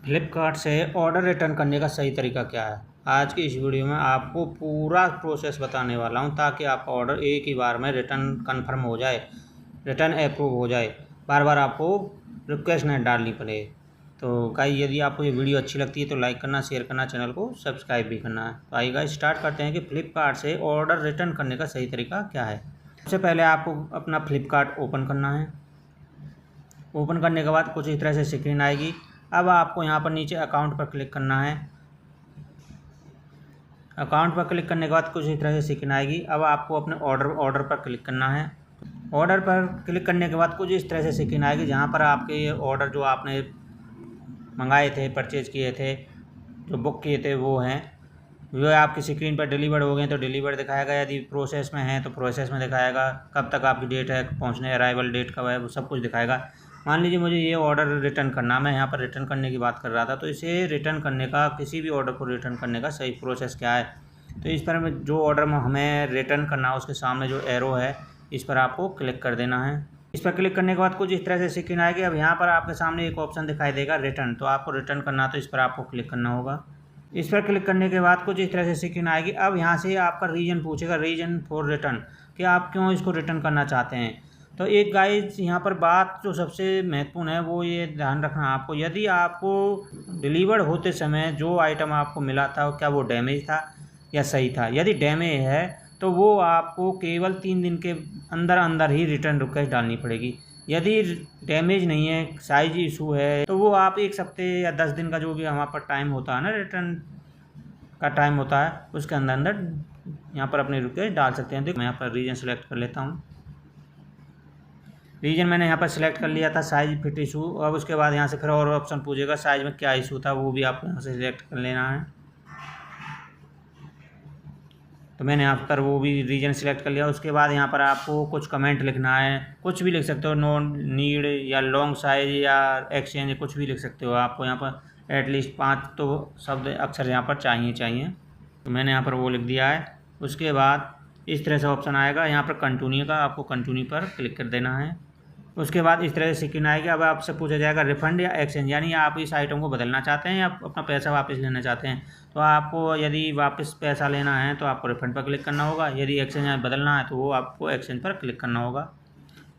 फ्लिपकार्ट से order return करने का सही तरीका क्या है। आज की इस वीडियो में आपको पूरा प्रोसेस बताने वाला हूं ताकि आपका ऑर्डर एक ही बार में रिटर्न कंफर्म हो जाए, रिटर्न अप्रूव हो जाए, बार बार आपको रिक्वेस्ट नहीं डालनी पड़े। तो गाइस, यदि आपको ये वीडियो अच्छी लगती है तो लाइक करना, शेयर करना, चैनल को सब्सक्राइब भी करना है। तो आइए गाइस, स्टार्ट करते हैं कि फ्लिपकार्ट से ऑर्डर रिटर्न करने का सही तरीका क्या है। सबसे पहले आपको अपना फ्लिपकार्ट ओपन करना है। ओपन करने के बाद कुछ इस तरह से स्क्रीन आएगी। अब आपको यहाँ पर नीचे अकाउंट पर क्लिक करना है। अकाउंट पर क्लिक करने के बाद कुछ इस तरह से स्क्रीन आएगी। अब आपको अपने ऑर्डर पर क्लिक करना है। ऑर्डर पर क्लिक करने के बाद कुछ इस तरह से स्क्रीन आएगी जहाँ पर आपके ये ऑर्डर जो आपने मंगाए थे, परचेज़ किए थे, जो बुक किए थे वो हैं, वो आपकी स्क्रीन पर डिलीवर्ड हो गए तो डिलीवर्ड दिखाएगा। यदि प्रोसेस में है तो प्रोसेस में दिखाएगा। कब तक आपकी डेट है पहुँचने, अराइवल डेट कब है, वो सब कुछ दिखाएगा। मान लीजिए मुझे ये ऑर्डर रिटर्न करना, मैं यहाँ पर रिटर्न करने की बात कर रहा था, तो इसे रिटर्न करने का, किसी भी ऑर्डर को रिटर्न करने का सही प्रोसेस क्या है। तो इस पर जो ऑर्डर में हमें रिटर्न करना है उसके सामने जो एरो है इस पर आपको क्लिक कर देना है। इस पर क्लिक करने के बाद कुछ इस तरह से स्क्रीन आएगी। अब यहाँ पर आपके सामने एक ऑप्शन दिखाई देगा रिटर्न, तो आपको रिटर्न करना तो इस पर आपको क्लिक करना होगा। इस पर क्लिक करने के बाद कुछ इस तरह से स्क्रीन आएगी। अब यहाँ से आपका रीजन पूछेगा, रीजन फॉर रिटर्न, कि आप क्यों इसको रिटर्न करना चाहते हैं। तो एक गाइस, यहाँ पर बात जो सबसे महत्वपूर्ण है वो ये ध्यान रखना आपको, यदि आपको डिलीवर होते समय जो आइटम आपको मिला था क्या वो डैमेज था या सही था। यदि डैमेज है तो वो आपको केवल 3 दिन के अंदर अंदर ही रिटर्न रिक्वेस्ट डालनी पड़ेगी। यदि डैमेज नहीं है, साइज इशू है, तो वो आप 1 हफ्ते या 10 दिन का जो भी हमारे पास टाइम होता है ना, रिटर्न का टाइम होता है, उसके अंदर अंदर यहाँ पर अपनी रिक्वेस्ट डाल सकते हैं। देखो मैं यहाँ पर रीजन सेलेक्ट कर लेता हूँ। रीजन मैंने यहाँ पर सिलेक्ट कर लिया था, साइज फिट इशू। अब उसके बाद यहाँ से फिर और ऑप्शन पूछेगा साइज में क्या इशू था, वो भी आपको यहाँ से सिलेक्ट कर लेना है। तो मैंने यहाँ पर वो भी रीजन सिलेक्ट कर लिया। उसके बाद यहाँ पर आपको कुछ कमेंट लिखना है, कुछ भी लिख सकते हो, नो नीड या लॉन्ग साइज या एक्सचेंज, कुछ भी लिख सकते हो। आपको यहाँ पर एटलीस्ट 5 तो शब्द अक्षर यहाँ पर चाहिए। तो मैंने यहाँ पर वो लिख दिया है। उसके बाद इस तरह से ऑप्शन आएगा, यहाँ पर कंटिन्यू का, आपको कंटिन्यू पर क्लिक कर देना है। उसके बाद इस तरह से स्क्रीन आएगी। अब आपसे पूछा जाएगा रिफंड या एक्सचेंज, यानी आप इस आइटम को बदलना चाहते हैं या अपना पैसा वापस लेना चाहते हैं। तो आपको यदि वापस पैसा लेना है तो आपको रिफंड पर क्लिक करना होगा। यदि एक्सचेंज बदलना है तो वो आपको एक्सचेंज पर क्लिक करना होगा।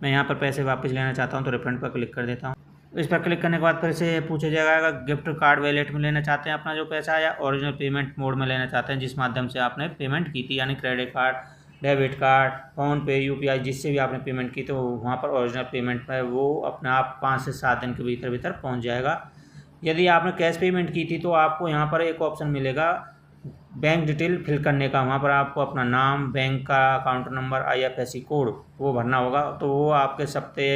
मैं यहाँ पर पैसे वापस लेना चाहता हूँ तो रिफंड पर क्लिक कर देता हूँ। इस पर क्लिक करने के बाद फिर से पूछा जाएगा गिफ्ट कार्ड वैलेट में लेना चाहते हैं अपना जो पैसा, या ओरिजिनल पेमेंट मोड में लेना चाहते हैं जिस माध्यम से आपने पेमेंट की थी, यानी credit card, debit card, PhonePe, UPI, जिससे भी आपने पेमेंट की तो वहाँ पर ओरिजिनल पेमेंट में वो अपने आप 5 से 7 दिन के भीतर पहुँच जाएगा। यदि आपने कैश पेमेंट की थी तो आपको यहाँ पर एक ऑप्शन मिलेगा बैंक डिटेल फिल करने का। वहाँ पर आपको अपना नाम, बैंक का अकाउंट नंबर, IFSC कोड वो भरना होगा। तो वो आपके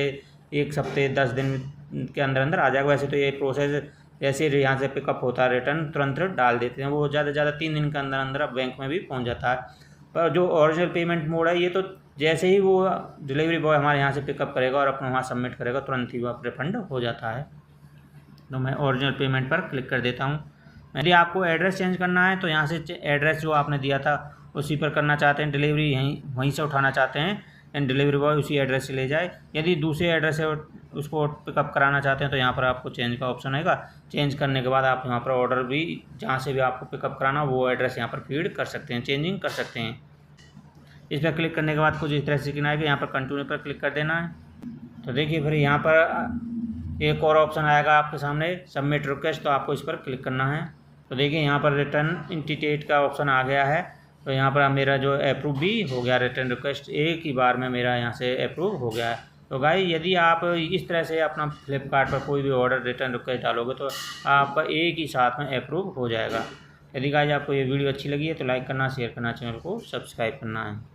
एक हफ्ते 10 दिन के अंदर अंदर आ जाएगा। वैसे तो ये प्रोसेस जैसे यहाँ से पिकअप होता है रिटर्न तुरंत डाल देते हैं, वो ज़्यादा से ज़्यादा 3 दिन के अंदर अंदर बैंक में भी पहुँच जाता है। पर जो ओरिजिनल पेमेंट मोड है ये तो जैसे ही वो डिलीवरी बॉय हमारे यहाँ से पिकअप करेगा और अपना वहाँ सबमिट करेगा तुरंत ही वो रिफंड हो जाता है। तो मैं ओरिजिनल पेमेंट पर क्लिक कर देता हूँ। यदि आपको एड्रेस चेंज करना है तो यहाँ से एड्रेस जो आपने दिया था उसी पर करना चाहते हैं, डिलीवरी वहीं से उठाना चाहते हैं एंड डिलीवरी बॉय उसी एड्रेस से ले जाए। यदि दूसरे एड्रेस से उसको पिकअप कराना चाहते हैं तो यहाँ पर आपको चेंज का ऑप्शन आएगा। चेंज करने के बाद आप यहाँ पर ऑर्डर भी जहाँ से भी आपको पिकअप कराना वो एड्रेस यहाँ पर फीड कर सकते हैं, चेंजिंग कर सकते हैं। इस पर क्लिक करने के बाद कुछ इस तरह से स्क्रीन आएगी, यहाँ पर कंटिन्यू पर क्लिक कर देना है। तो देखिए फिर यहाँ पर एक और ऑप्शन आएगा आपके सामने, सबमिट रिक्वेस्ट, तो आपको इस पर क्लिक करना है। तो देखिए यहाँ पर रिटर्न इंटीटेट का ऑप्शन आ गया है। तो यहाँ पर मेरा जो अप्रूव भी हो गया, रिटर्न रिक्वेस्ट एक ही बार में मेरा यहाँ से अप्रूव हो गया है। तो गाइस, यदि आप इस तरह से अपना फ्लिपकार्ट पर कोई भी ऑर्डर रिटर्न रिक्वेस्ट डालोगे तो आपका एक ही साथ में अप्रूव हो जाएगा। यदि गाइस आपको ये वीडियो अच्छी लगी है तो लाइक करना, शेयर करना, चैनल को सब्सक्राइब करना है।